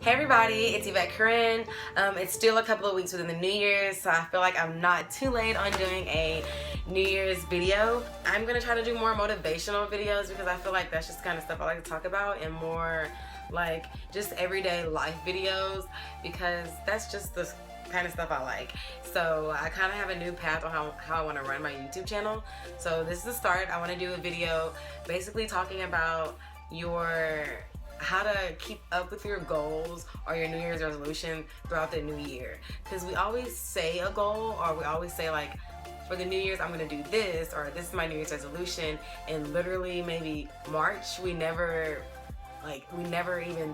Hey everybody, it's Yvette Corinne. It's still a couple of weeks within the New Year's, so I feel like I'm not too late on doing a New Year's video. I'm gonna try to do more motivational videos because I feel like that's just the kind of stuff I like to talk about, and more like just everyday life videos because that's just the kind of stuff I like. So I kind of have a new path on how I want to run my YouTube channel. So this is the start. I want to do a video basically talking about how to keep up with your goals or your New Year's resolution throughout the new year. Because we always say a goal, or we always say like, for the New Year's I'm gonna do this, or this is my New Year's resolution, and literally maybe March we never even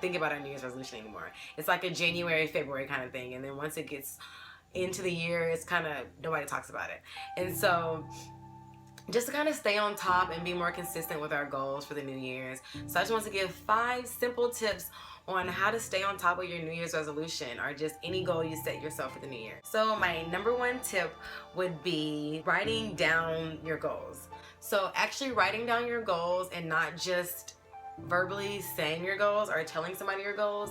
think about our New Year's resolution anymore. It's like a January, February kind of thing, and then once it gets into the year, it's kind of nobody talks about it. And so just to kind of stay on top and be more consistent with our goals for the New Year's. So I just want to give 5 simple tips on how to stay on top of your New Year's resolution or just any goal you set yourself for the new year. So my number 1 tip would be writing down your goals. So actually writing down your goals and not just verbally saying your goals or telling somebody your goals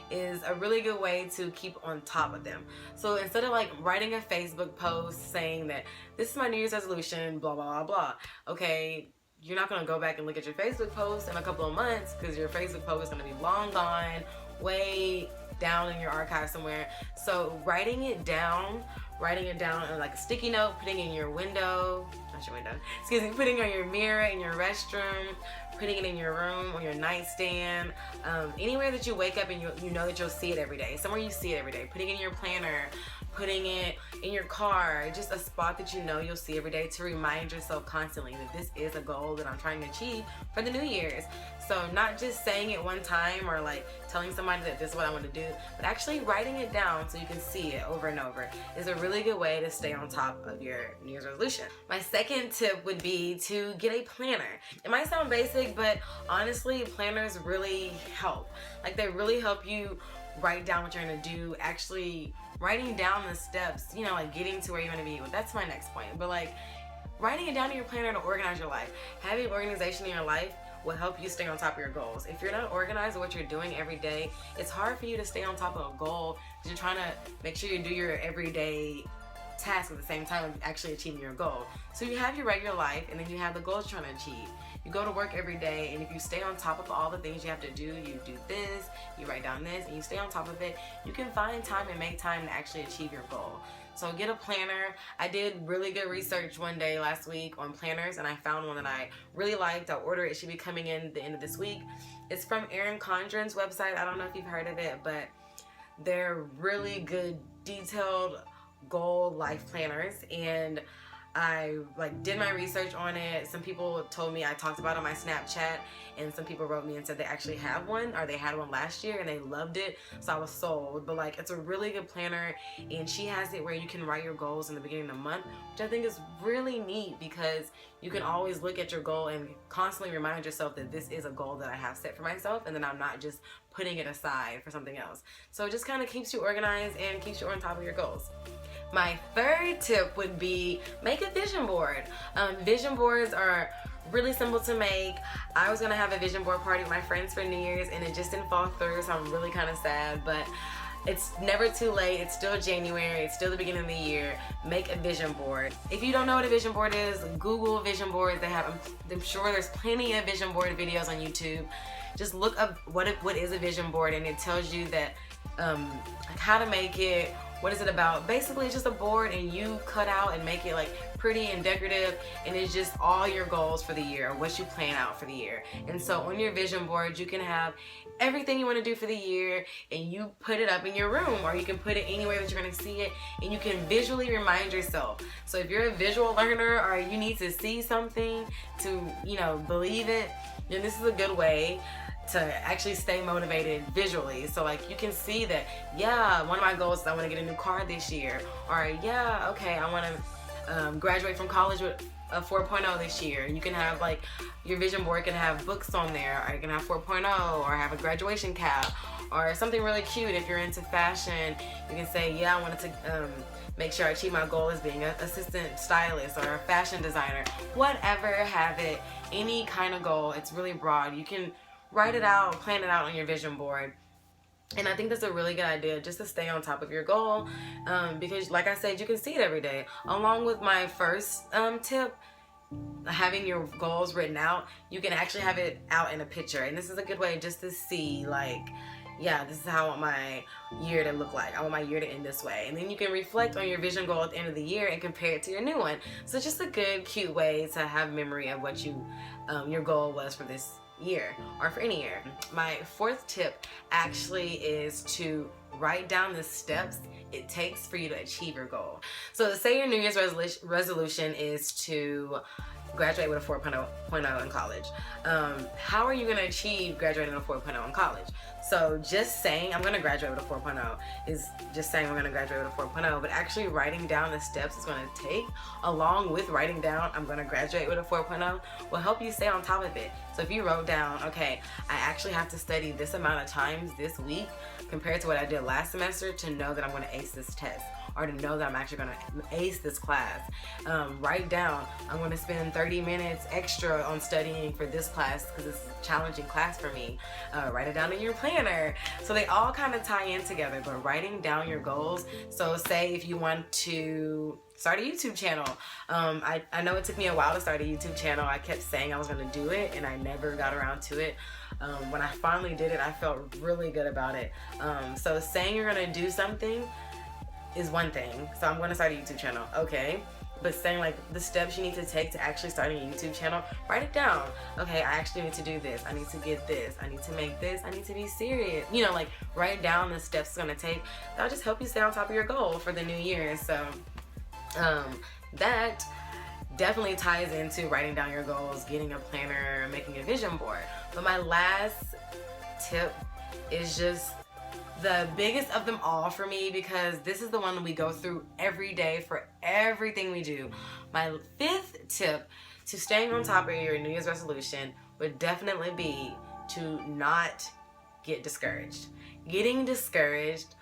is a really good way to keep on top of them. So instead of like writing a Facebook post saying that this is my New Year's resolution, blah, blah, blah, blah. Okay, you're not gonna go back and look at your Facebook post in a couple of months because your Facebook post is gonna be long gone, way down in your archive somewhere. So writing it down on like a sticky note, putting it in your window, not your window, excuse me, putting it on your mirror in your restroom, putting it in your room, on your nightstand, anywhere that you wake up and you know that you'll see it every day, somewhere you see it every day, putting it in your planner, putting it in your car, just a spot that you know you'll see every day to remind yourself constantly that this is a goal that I'm trying to achieve for the New Year's. So not just saying it one time or like telling somebody that this is what I want to do, but actually writing it down so you can see it over and over is a really good way to stay on top of your New Year's resolution. My second tip would be to get a planner. It might sound basic, but honestly, planners really help. Like they really help you write down what you're gonna do, actually writing down the steps, you know, like getting to where you want to be. Well, that's my next point, but like writing it down in your planner to organize your life. Having organization in your life will help you stay on top of your goals. If you're not organized with what you're doing every day, it's hard for you to stay on top of a goal because you're trying to make sure you do your everyday task at the same time of actually achieving your goal. So you have your regular life and then you have the goals you're trying to achieve. You go to work every day, and if you stay on top of all the things you have to do, you do this, you write down this, and you stay on top of it, you can find time and make time to actually achieve your goal. So get a planner. I did really good research one day last week on planners, and I found one that I really liked. I'll order it. It should be coming in the end of this week. It's from Erin Condren's website. I don't know if you've heard of it, but they're really good, detailed goal life planners, and I did my research on it. Some people told me, I talked about it on my Snapchat, and some people wrote me and said they actually have one, or they had one last year and they loved it, so I was sold. But like, it's a really good planner, and she has it where you can write your goals in the beginning of the month, which I think is really neat because you can always look at your goal and constantly remind yourself that this is a goal that I have set for myself, and then I'm not just putting it aside for something else. So it just kind of keeps you organized and keeps you on top of your goals. My third tip would be make a vision board. Vision boards are really simple to make. I was gonna have a vision board party with my friends for New Year's and it just didn't fall through, so I'm really kind of sad, but it's never too late. It's still January. It's still the beginning of the year. Make a vision board. If you don't know what a vision board is, Google vision boards. I'm sure there's plenty of vision board videos on YouTube. Just look up what is a vision board, and it tells you that like how to make it, what is it about. Basically, it's just a board, and you cut out and make it like pretty and decorative, and it's just all your goals for the year, or what you plan out for the year. And so on your vision board, you can have everything you want to do for the year, and you put it up in your room, or you can put it anywhere that you're going to see it, and you can visually remind yourself. So if you're a visual learner, or you need to see something to, you know, believe it, then this is a good way to actually stay motivated visually. So like you can see that, yeah, one of my goals is I want to get a new car this year, or yeah, okay, I want to graduate from college with a 4.0 this year. And you can have like, your vision board can have books on there, or you can have 4.0, or have a graduation cap, or something really cute. If you're into fashion, you can say, yeah, I wanted to make sure I achieve my goal as being an assistant stylist or a fashion designer. Whatever, have it, any kind of goal. It's really broad. You can write it out, plan it out on your vision board. And I think that's a really good idea, just to stay on top of your goal, because like I said, you can see it every day. Along with my first tip, having your goals written out, you can actually have it out in a picture. And this is a good way just to see, like, yeah, this is how I want my year to look like. I want my year to end this way. And then you can reflect on your vision goal at the end of the year and compare it to your new one. So it's just a good, cute way to have memory of what your goal was for this year, or for any year. My fourth tip actually is to write down the steps it takes for you to achieve your goal. So say your New Year's resolution is to graduate with a 4.0 in college. How are you going to achieve graduating with a 4.0 in college? So just saying I'm going to graduate with a 4.0 is just saying I'm going to graduate with a 4.0, but actually writing down the steps it's going to take, along with writing down I'm going to graduate with a 4.0, will help you stay on top of it. So if you wrote down, okay, I actually have to study this amount of times this week compared to what I did last semester to know that I'm going to ace this test, or to know that I'm actually going to ace this class. Write down, I'm going to spend 30 minutes extra on studying for this class because it's a challenging class for me. Write it down in your planner. So they all kind of tie in together, but writing down your goals. So say if you want to start a YouTube channel. I know it took me a while to start a YouTube channel. I kept saying I was going to do it and I never got around to it. When I finally did it, I felt really good about it. So saying you're going to do something is one thing. So I'm going to start a YouTube channel. Okay. But saying like the steps you need to take to actually starting a YouTube channel, write it down. Okay, I actually need to do this. I need to get this. I need to make this. I need to be serious. You know, like write down the steps it's going to take. That'll just help you stay on top of your goal for the new year. So that definitely ties into writing down your goals, getting a planner, making a vision board. But my last tip is just the biggest of them all for me, because this is the one that we go through every day for everything we do. My fifth tip to staying on top of your New Year's resolution would definitely be to not get discouraged. Getting discouraged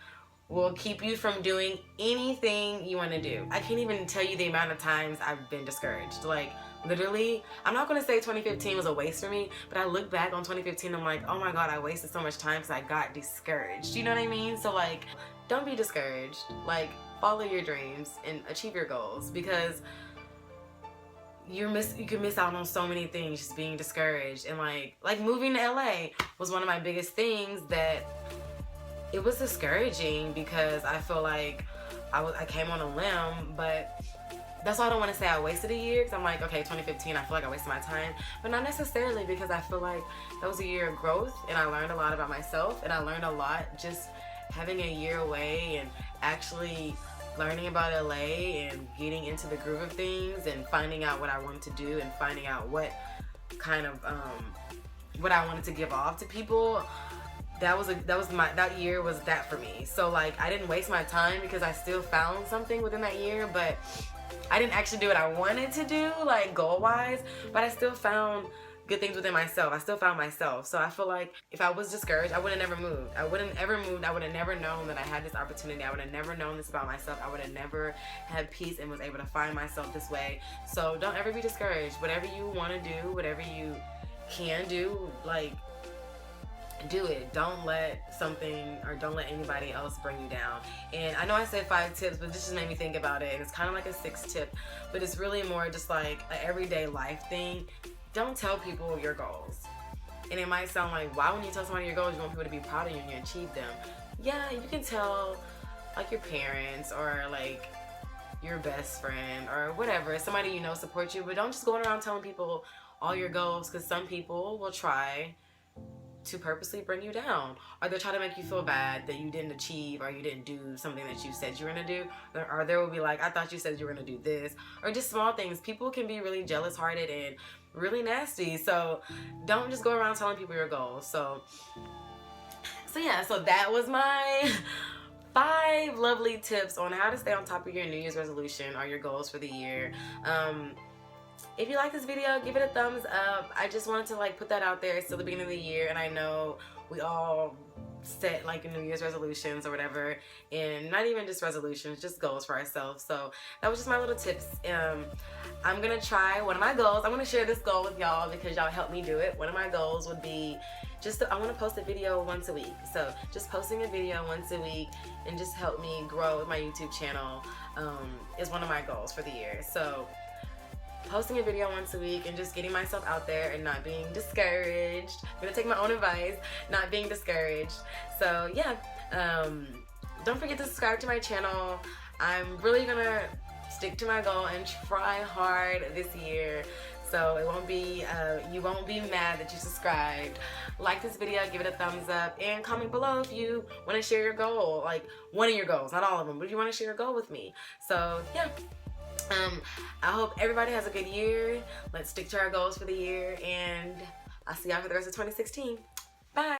will keep you from doing anything you want to do. I can't even tell you the amount of times I've been discouraged. Like, literally, I'm not going to say 2015 was a waste for me, but I look back on 2015, I'm like, oh my god, I wasted so much time because I got discouraged. You know what I mean? So like, don't be discouraged. Like, follow your dreams and achieve your goals, because you can miss out on so many things just being discouraged. And like moving to LA was one of my biggest things that it was discouraging, because I feel like I came on a limb. But that's why I don't want to say I wasted a year, because I'm like, okay, 2015, I feel like I wasted my time, but not necessarily, because I feel like that was a year of growth and I learned a lot about myself, and I learned a lot just having a year away and actually learning about LA and getting into the groove of things and finding out what I wanted to do and finding out what kind of what I wanted to give off to people. That year was that for me. So like, I didn't waste my time, because I still found something within that year, but I didn't actually do what I wanted to do, like goal wise, but I still found good things within myself. I still found myself. So I feel like if I was discouraged, I would have never moved. I would have never known that I had this opportunity. I would have never known this about myself. I would have never had peace and was able to find myself this way. So don't ever be discouraged. Whatever you want to do, whatever you can do, like, do it. Don't let anybody else bring you down. And I know I said 5 tips, but this just made me think about it, and it's kind of like a 6th tip, but it's really more just like an everyday life thing. Don't tell people your goals. And it might sound like, why when you tell somebody your goals, you want people to be proud of you and you achieve them? Yeah, you can tell like your parents or like your best friend or whatever, somebody you know supports you, but don't just go around telling people all your goals, because some people will try to purposely bring you down, or they'll try to make you feel bad that you didn't achieve or you didn't do something that you said you were gonna do, or they will be like, I thought you said you were gonna do this, or just small things. People can be really jealous hearted and really nasty, so don't just go around telling people your goals. So yeah, so that was my 5 lovely tips on how to stay on top of your New Year's resolution or your goals for the year. If you like this video, give it a thumbs up. I just wanted to like put that out there. It's still the beginning of the year, and I know we all set like New Year's resolutions or whatever, and not even just resolutions, just goals for ourselves. So that was just my little tips. I'm gonna try one of my goals. I'm gonna share this goal with y'all because y'all helped me do it. One of my goals would be I want to post a video once a week. So just posting a video once a week and just help me grow with my YouTube channel is one of my goals for the year. So posting a video once a week and just getting myself out there and not being discouraged. I'm gonna take my own advice, not being discouraged. So yeah, don't forget to subscribe to my channel. I'm really gonna stick to my goal and try hard this year, so it won't be you won't be mad that you subscribed. Like this video, give it a thumbs up, and comment below if you want to share your goal, like one of your goals, not all of them, but if you want to share your goal with me. So yeah, I hope everybody has a good year. Let's stick to our goals for the year, and I'll see y'all for the rest of 2016.